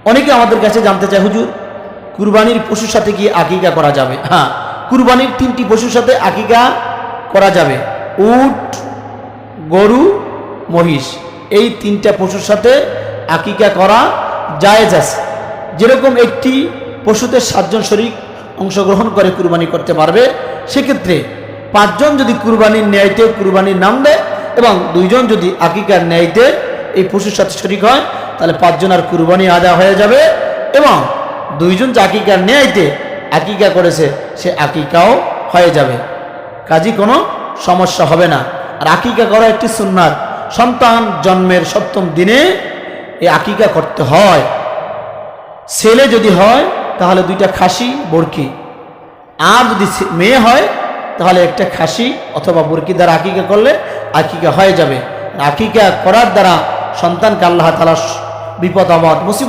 অনেকে আমাদের কাছে জানতে চায়, হুজুর কুরবানির পশুর সাথে কি আকিকা করা যাবে? হ্যাঁ, কুরবানির 3টি পশুর সাথে আকিকা করা যাবে। উট, গরু, মহিষ, এই 3টা পশুর সাথে আকিকা করা জায়েজ আছে। যেরকম একটি পশুতে 7 জন শরীক অংশগ্রহণ করে কুরবানি করতে পারবে, সেক্ষেত্রে 5 জন যদি কুরবানির ন্যায়তে কুরবানির নাম দেয় এবং 2 জন যদি আকিকার ন্যায়তে এই পশুর সাথে শরীক হয়, তাহলে 5 জনের কুরবানি আদা হয়ে যাবে এবং 2 জন যে আকিকার ন্যায়তে আকিকা করেছে সে আকিকাও হয়ে যাবে। কাজী কোনো সমস্যা হবে না। আর আকিকা করা একটি সুন্নাত। সন্তান জন্মের 7ম দিনে এই আকিকা করতে হয়। ছেলে যদি হয় তাহলে 2টা খাসি বরকি, আর যদি মেয়ে হয় তাহলে একটা খাসি অথবা বরকি দ্বারা আকিকা করলে আকিকা হয়ে যাবে। আকিকা করার দ্বারা সন্তানকে আল্লাহ তাআলা বিপদ আপদ মুসিবত